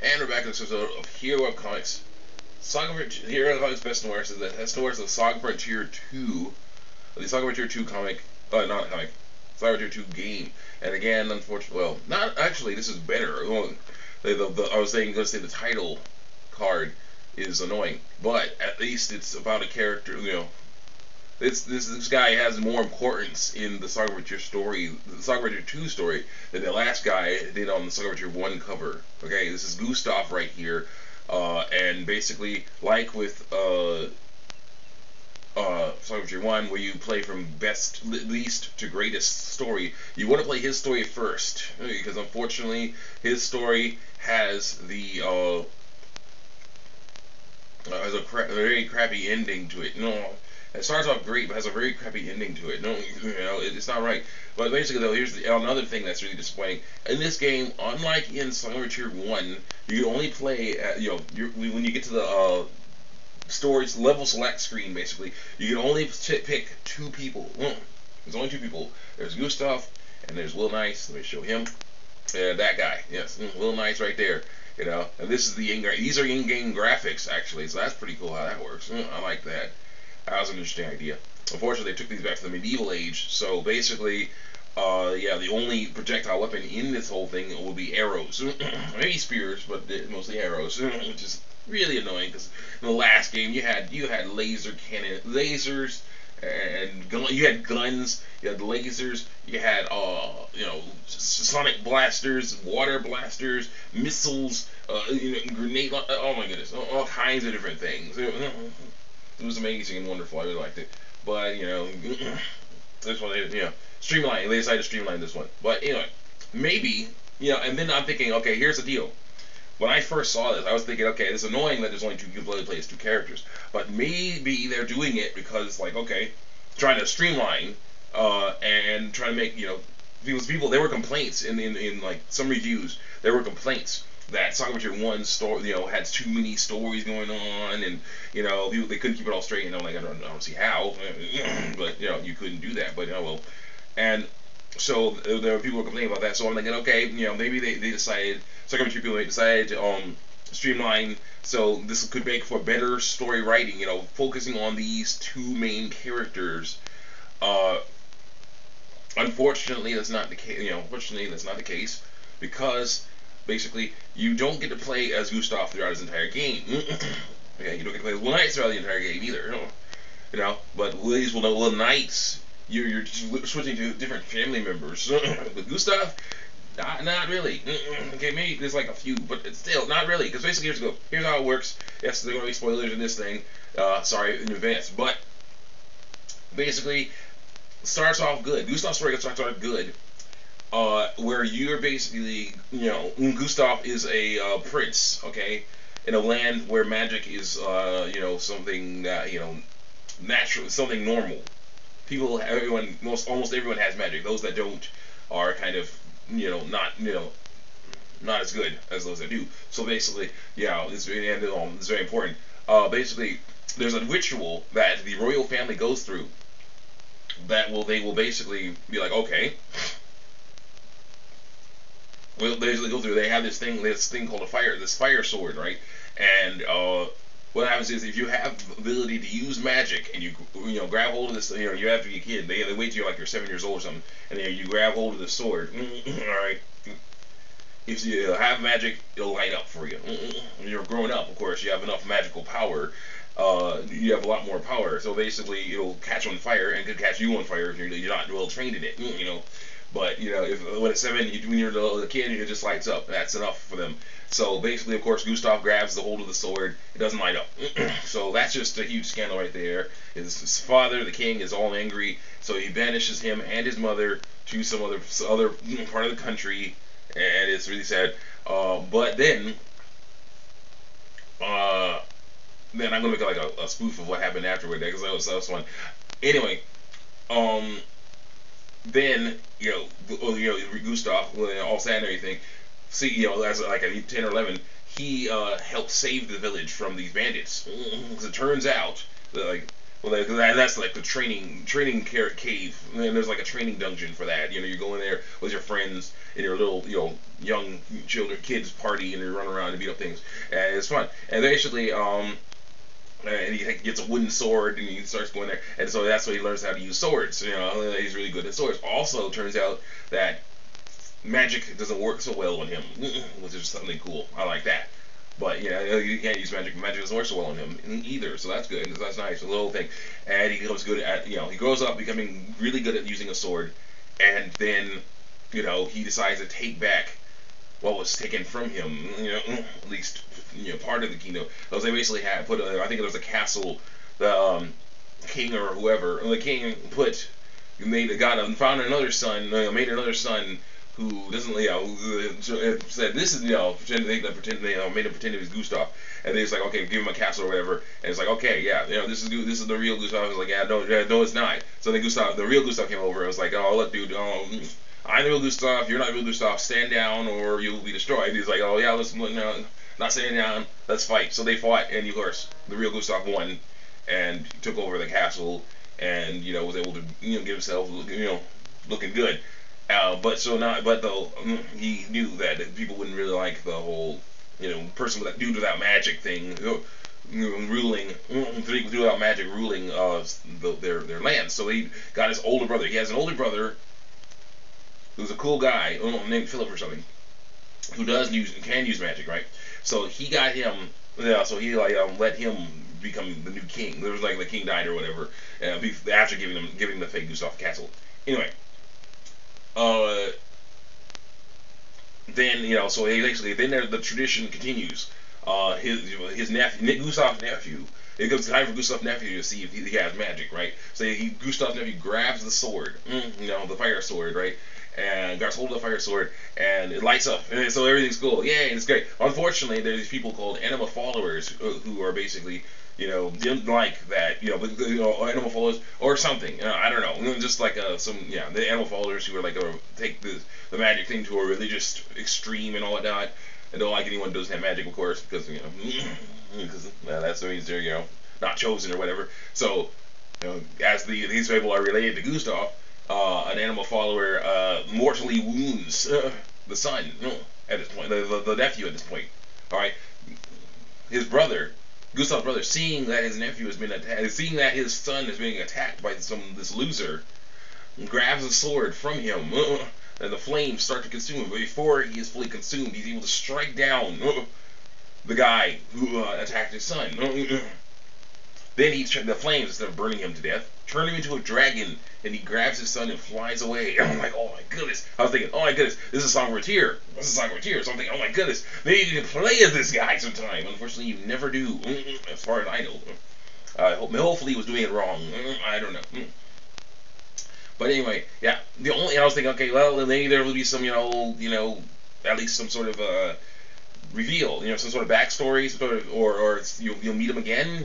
And we're back in this episode of Hero of Comics. Hero of Comics Best and Worst is the Saga Frontier 2. The Saga Frontier 2 comic, not comic, Saga Frontier 2 game. And again, unfortunately, well, not actually, this is better. I was going to say the title card is annoying, but at least it's about a character, this guy has more importance in the Saga Frontier story, the Saga Frontier 2 story, than the last guy did on the Saga Frontier 1 cover. Okay, this is Gustav right here, and basically, like with Saga Frontier 1, where you play from least to greatest story, you want to play his story first, because unfortunately, his story has a very crappy ending to it. It starts off great, but has a very crappy ending to it. It's not right. But basically, though, here's another thing that's really disappointing. In this game, unlike in Saga Frontier 1, you can only play, when you get to the storage level select screen, basically, you can only pick two people. There's only two people. There's Gustav, and there's Will Nice. Let me show him. That guy. Yes, Will Nice right there. And this is these are in-game graphics, actually, so that's pretty cool how that works. I like that. That was an interesting idea. Unfortunately, they took these back to the medieval age, so basically, the only projectile weapon in this whole thing will be arrows. Maybe spears, but mostly arrows, which is really annoying, because in the last game, you had laser cannon, lasers, and you had guns, you had lasers, you had sonic blasters, water blasters, missiles, grenade. Oh my goodness, all kinds of different things. It was amazing and wonderful. I really liked it, but this one, streamline. They decided to streamline this one, but anyway, maybe And then I'm thinking, okay, here's the deal. When I first saw this, I was thinking, okay, it's annoying that there's only you can play as two characters, but maybe they're doing it because, trying to streamline and trying to make because people there were complaints in like some reviews. There were complaints that Saga Frontier 1 story had too many stories going on, and people, they couldn't keep it all straight. I don't see how, but you couldn't do that. But well, and so there were people who were complaining about that. So I'm thinking, okay, maybe they decided. Saga Frontier people decided to streamline, so this could make for better story writing. Focusing on these two main characters. Unfortunately, that's not the case. Unfortunately, that's not the case, because basically you don't get to play as Gustav throughout his entire game. Okay, you don't get to play as Will Knights throughout the entire game either. But these Will Knights, you're just switching to different family members. With Gustav, not really. Okay, maybe there's like a few, but it's still not really. Because basically, here's how it works. Yes, there are going to be spoilers in this thing. Sorry in advance, but basically, starts off good. Gustav's story starts off good, where you're basically, Gustav is a prince, okay, in a land where magic is, something that, natural, something normal. Almost everyone has magic. Those that don't are kind of, not as good as those that do. So basically, it's very important. Basically, there's a ritual that the royal family goes through that they will basically be like, okay, well, they go through. They have this thing called this fire sword, right? And what happens is, if you have the ability to use magic and you grab hold of this, you have to be a kid. They wait till you're 7 years old or something, and then you grab hold of the sword. All right. If you have magic, it'll light up for you. When you're growing up, of course, you have enough magical power. You have a lot more power. So basically, it'll catch on fire, and it could catch you on fire if you're not well trained in it. But when it's 7, when you're a kid, it just lights up. That's enough for them. So basically, of course, Gustav grabs the hold of the sword. It doesn't light up. So that's just a huge scandal right there. His father, the king, is all angry. So he banishes him and his mother to some other part of the country, and it's really sad. But then I'm gonna make a spoof of what happened afterward, because that was fun. Anyway, then Gustav, all sad and everything. See, as like a 10 or 11, he helped save the village from these bandits. Because it turns out that, Well, that's like the training cave, and there's like a training dungeon for that. You know, you go in there with your friends in your little, young kids party, and you run around and beat up things, and it's fun. And basically, and he gets a wooden sword, and he starts going there, and so that's why he learns how to use swords. You know, he's really good at swords. Also, turns out that magic doesn't work so well on him, which is something cool. I like that. But you can't use magic. Magic doesn't work so well on him either, so that's good. That's nice, a little thing. And he becomes good at, he grows up becoming really good at using a sword, and then, he decides to take back what was taken from him. At least part of the kingdom. Because they basically had put, I think it was a castle, the king or whoever, and the king found another son, made another son who doesn't, who said this is, made him pretend he was Gustav, and they was like, okay, give him a castle or whatever, and it's like, okay, yeah, this is the real Gustav. I was like, yeah, no, it's not. So then the real Gustav came over and was like, oh, look, dude, I'm the real Gustav, you're not the real Gustav, stand down or you'll be destroyed. And he's like, oh yeah, listen, no, not standing down, let's fight. So they fought, and of course, the real Gustav won, and took over the castle, and was able to get himself looking good. But though he knew that people wouldn't really like the whole person with that dude without magic thing ruling without magic ruling their land. So he got his older brother. He has an older brother who's a cool guy named Philip or something, who can use magic, right? So he got him. So he let him become the new king. There was like the king died or whatever after giving the fake Gustav castle. Anyway. Then so the tradition continues. His nephew, Gustav's nephew. It comes time for Gustav's nephew to see if he has magic, right? So Gustav's nephew grabs the sword, the fire sword, right? And grabs hold of the fire sword, and it lights up, and so everything's cool. Yay, it's great. Unfortunately, there's these people called anima followers who are basically didn't like that, animal followers or something. I don't know. Just like the animal followers who are like take the magic thing to a religious extreme and all that, and don't like anyone who doesn't have magic, of course, because because that's what means they're not chosen or whatever. So as these people are related to Gustav, an animal follower mortally wounds the son at this point, the nephew at this point. All right, his brother. Gustav's brother, seeing that his nephew has been attacked, seeing that his son is being attacked by this loser, grabs a sword from him, and the flames start to consume him. But before he is fully consumed, he's able to strike down the guy who attacked his son. Then the flames, instead of burning him to death, turn him into a dragon, and he grabs his son and flies away. And I'm like, oh my goodness. I was thinking, oh my goodness, this is a song for a tear. This is a song for a tear. So I'm thinking, oh my goodness, maybe you can play as this guy sometime. Unfortunately, you never do, as far as I know. Hopefully he was doing it wrong. I don't know. But anyway, yeah. I was thinking, okay, well, maybe there will be some, at least some sort of reveal, some sort of backstory, or you'll meet him again,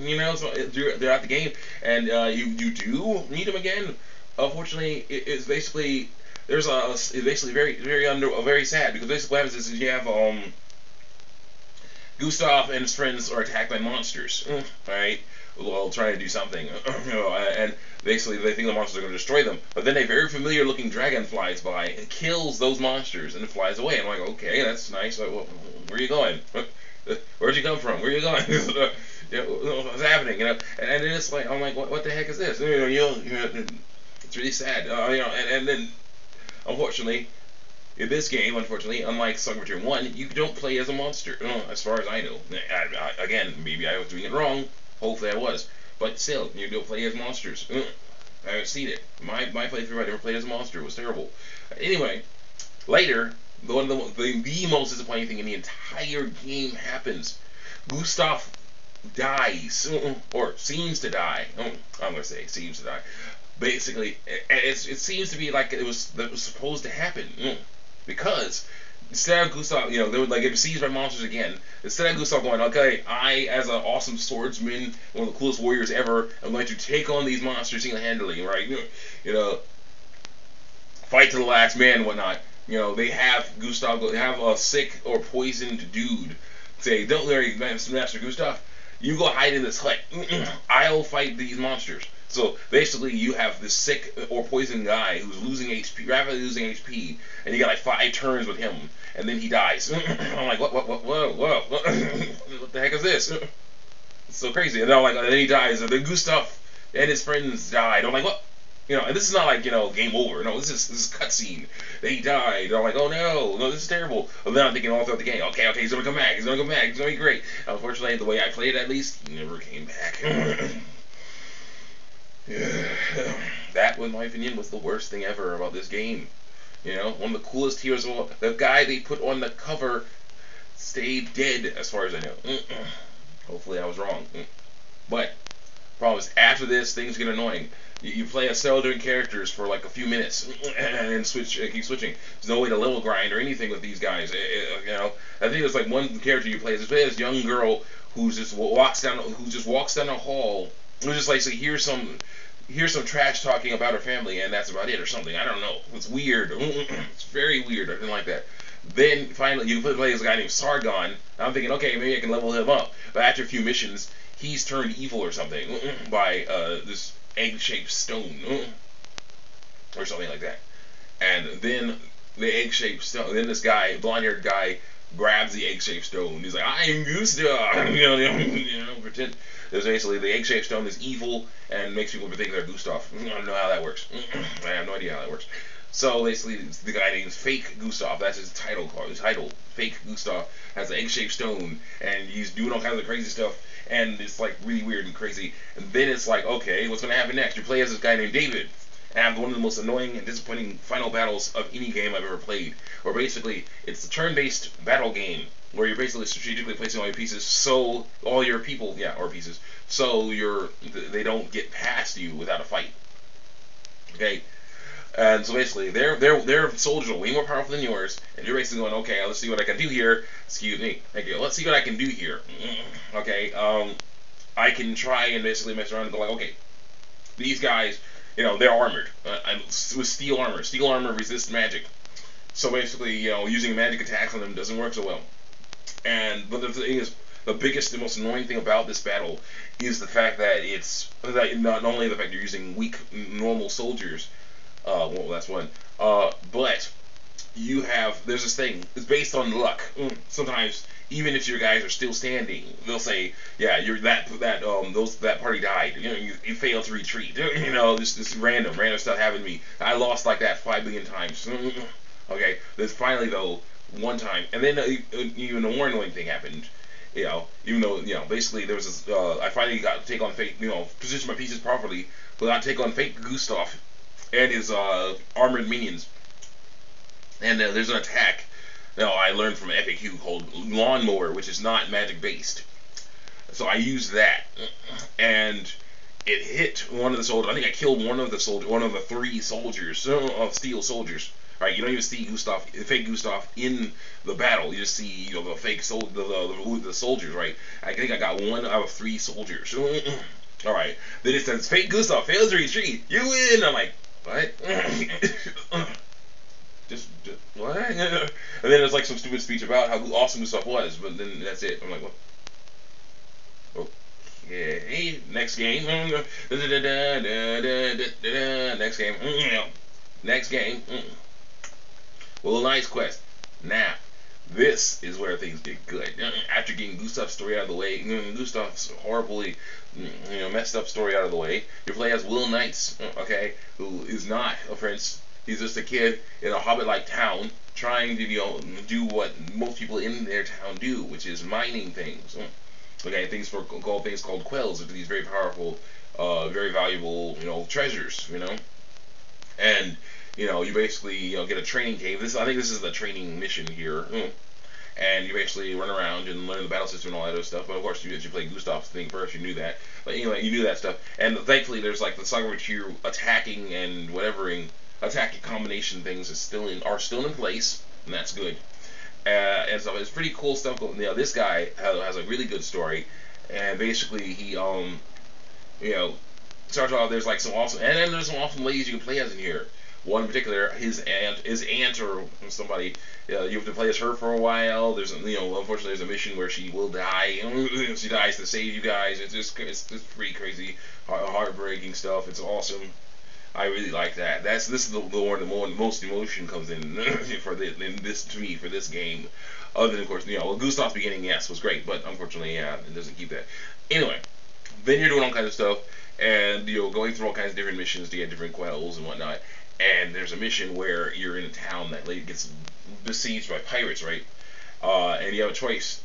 throughout the game, and you do meet him again. Unfortunately, it's basically it's basically very sad, because basically what happens is you have Gustav and his friends are attacked by monsters, right? While trying to do something, and basically they think the monsters are going to destroy them. But then a very familiar looking dragon flies by and kills those monsters and flies away. I'm like, okay, that's nice. Where are you going? Where'd you come from? Where are you going? What's happening? And then it's like, I'm like, what the heck is this? It's really sad. And then unfortunately, in this game, unlike Saga 1, you don't play as a monster, as far as I know. Again, maybe I was doing it wrong. Hopefully I was. But still, you don't play as monsters. I haven't seen it. My playthrough, I never played as a monster. It was terrible. Anyway, later, the most disappointing thing in the entire game happens. Gustav dies, or seems to die. I'm going to say seems to die. Basically, it seems to be like that was supposed to happen. Because instead of Gustav, they would get besieged by monsters again. Instead of Gustav going, okay, I, as an awesome swordsman, one of the coolest warriors ever, I'm going to take on these monsters single-handedly, right? Fight to the last man and whatnot. They have Gustav, they have a sick or poisoned dude say, don't worry, Master Gustav, You go hide in this hut. I'll fight these monsters. So basically, you have this sick or poisoned guy who's losing HP, rapidly losing HP, and you got like 5 turns with him, and then he dies. I'm like, what, whoa, what the heck is this? It's so crazy. And then he dies, and then Gustav and his friends died. I'm like, what? And this is not like, game over. No, this is cutscene. They died. I'm like, oh no, this is terrible. But then I'm thinking all throughout the game, okay, he's gonna come back. He's gonna be great. Unfortunately, the way I played, at least, he never came back. That, in my opinion, was the worst thing ever about this game. One of the coolest heroes of all. The guy they put on the cover stayed dead, as far as I know. Hopefully, I was wrong. But problem is, after this, things get annoying. You play a several different characters for like a few minutes, and then keep switching. There's no way to level grind or anything with these guys. I think there's like one character you play. You play this young girl who just walks down a hall. Who just like hears some trash talking about her family, and that's about it, or something. I don't know. It's weird. It's very weird. I didn't like that. Then finally, you play as a guy named Sargon. I'm thinking, okay, maybe I can level him up. But after a few missions, he's turned evil or something by this egg-shaped stone or something like that. And then the egg-shaped stone. Then this guy, blonde-haired guy, grabs the egg-shaped stone. He's like, I'm Gustav. Pretend. There's basically the egg-shaped stone is evil and makes people think they're Gustav. I don't know how that works. I have no idea how that works. So basically, the guy named Fake Gustav. That's his title card. His title, Fake Gustav, has an egg-shaped stone, and he's doing all kinds of crazy stuff. And it's like really weird and crazy. And then it's like, okay, what's gonna happen next? You play as this guy named David, and have one of the most annoying and disappointing final battles of any game I've ever played. Where basically it's a turn-based battle game where you're basically strategically placing all your pieces so all your people, so they don't get past you without a fight. Okay. And so basically, their soldiers are way more powerful than yours, and you're basically going, okay, let's see what I can do here. Excuse me, thank you. Let's see what I can do here. Okay, I can try and basically mess around and go like, okay, these guys, they're armored with steel armor. Steel armor resists magic. So basically, using magic attacks on them doesn't work so well. But the thing is, the biggest and most annoying thing about this battle is the fact that not only the fact you're using weak normal soldiers. Well, that's one. But there's this thing. It's based on luck. Sometimes, even if your guys are still standing, they'll say, yeah, that party died. You failed to retreat. This random stuff happened to me. I lost like that 5 billion times. Okay, there's finally though one time, and then even a more annoying thing happened. Even though basically there was this. I finally got to take on fake. Position my pieces properly, but I take on fake Gustav and his armored minions. And there's an attack I learned from FAQ called Lawnmower, which is not magic based. So I used that, and it hit one of the soldiers. I think I killed one of the 3 soldiers, steel soldiers. Right? You don't even see fake Gustav in the battle. You just see the fake the soldiers. Right? I think I got 1 out of 3 soldiers. All right. Then it says fake Gustav fails to retreat. You win. I'm like, what? just what? And then there's like some stupid speech about how awesome Gustav was, but then that's it. I'm like, what? Okay, next game. Next game. Next game. Well, nice quest. Now, this is where things get good. After getting Gustav's story out of the way, Gustav's horribly, messed up story out of the way, you play as Will Knights, okay, who is not a prince. He's just a kid in a hobbit-like town trying to, do what most people in their town do, which is mining things. Okay, things called quells, which are these very powerful, very valuable, treasures, and you basically get a training cave. I think this is the training mission here, and you basically run around and learn the battle system and all that other stuff. But of course, you play Gustav's thing first. You knew that, but anyway, you knew that stuff. And thankfully, there's like the Saga which you're attacking and attacking combination things are still in place, and that's good. And so it's pretty cool stuff. This guy has a really good story, and basically he starts off. There's like some awesome, and then there's some awesome ladies you can play as in here. One in particular, his aunt or somebody, you have to play as her for a while. There's, unfortunately, there's a mission where she will die. She dies to save you guys. It's pretty crazy, heartbreaking stuff. It's awesome. I really like that. This is the one the most emotion comes in for this game. Other than, of course, Gustav's beginning, yes, was great, but unfortunately, yeah, it doesn't keep that. Anyway, then you're doing all kinds of stuff, and going through all kinds of different missions to get different quells and whatnot. And there's a mission where you're in a town that gets besieged by pirates, right? And you have a choice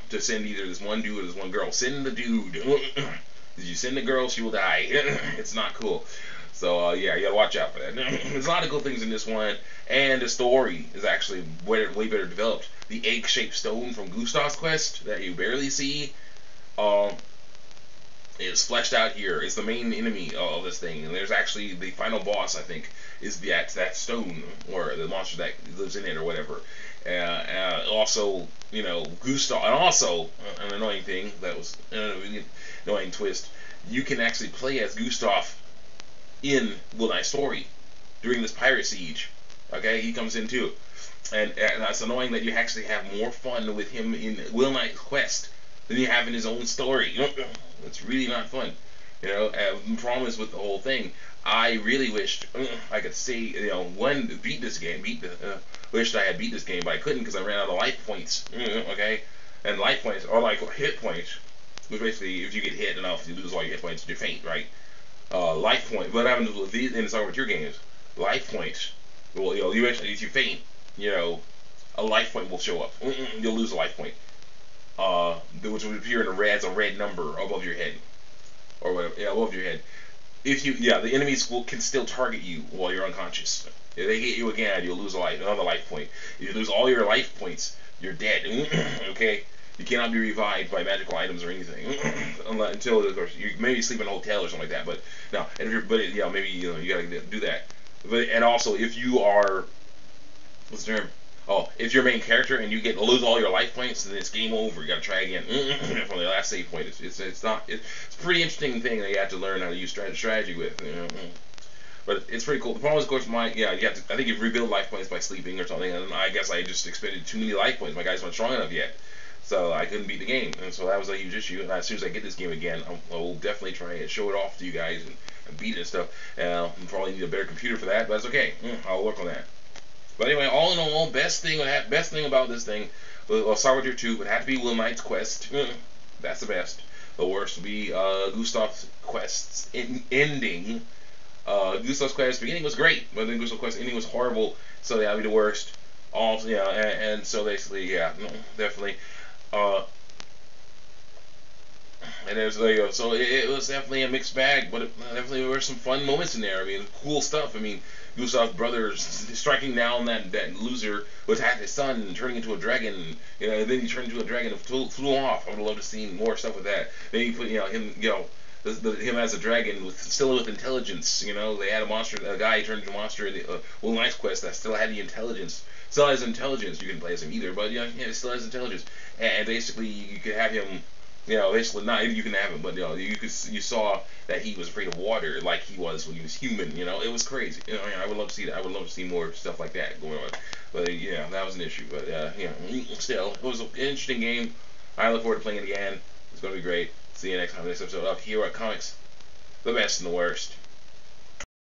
to send either this one dude or this one girl. Send the dude. Did you send the girl? She will die. It's not cool. So yeah, you gotta watch out for that. There's a lot of cool things in this one, and the story is actually way better developed. The egg-shaped stone from Gustav's quest that you barely see, is fleshed out here. It's the main enemy of this thing, and there's actually the final boss. I think is that stone or the monster that lives in it or whatever. Also, Gustav, and also an annoying thing that was an annoying twist. You can actually play as Gustav in Will Knight's story during this pirate siege. Okay, he comes in too, and it's annoying that you actually have more fun with him in Will Knight's quest than you have in his own story. It's really not fun. The problem is with the whole thing. I really wished I could see, beat this game. Wished I had beat this game, but I couldn't because I ran out of life points. Okay, and life points are like hit points, which basically, if you get hit enough, you lose all your hit points, you faint, right? Life point. What happens with these in Saga your games? Life points. Well, you actually, if you faint, a life point will show up. You'll lose a life point. Which would appear in as a red number above your head, or whatever. Yeah, above your head. The enemies can still target you while you're unconscious. If they hit you again, you'll lose another life point. If you lose all your life points, you're dead. Okay. You cannot be revived by magical items or anything until, of course, you maybe sleep in a hotel or something like that. But no, and maybe you gotta do that. But and also, if you are, what's the term? Oh, if you're main character and you lose all your life points, then it's game over. You gotta try again from the last save point. It's a pretty interesting thing that you have to learn how to use strategy with. But it's pretty cool. The problem is, of course, you have to. I think you rebuild life points by sleeping or something. And I guess I just expended too many life points. My guy's not strong enough yet. So I couldn't beat the game, and so that was a huge issue. And as soon as I get this game again, I'll definitely try and show it off to you guys and beat it and stuff. I'll probably need a better computer for that, but that's okay. I'll work on that. But anyway, all in all, best thing about this thing, Saga 2 would have to be Will Knight's quest. That's the best. The worst would be Gustav's quest's ending. Gustav's quest beginning was great, but then Gustav's quest ending was horrible. So that would be the worst. Also, and so basically, definitely. And so it was definitely a mixed bag, but definitely there were some fun moments in there. I mean, cool stuff. I mean, Gustav's brothers striking down that loser who attacked his son and turning into a dragon. And then he turned into a dragon and flew off. I would love to see more stuff with that. Then he put him him as a dragon still with intelligence. They had a guy turned into a monster in the Will Knight's quest that still had the intelligence. Still has intelligence. You can play as him either, but it still has intelligence. And basically, you could have him. Basically not you can have him, but you saw that he was afraid of water like he was when he was human. It was crazy. I would love to see that. I would love to see more stuff like that going on. But that was an issue. But still, it was an interesting game. I look forward to playing it again. It's gonna be great. See you next time. Next episode of Hero Comics, the best and the worst.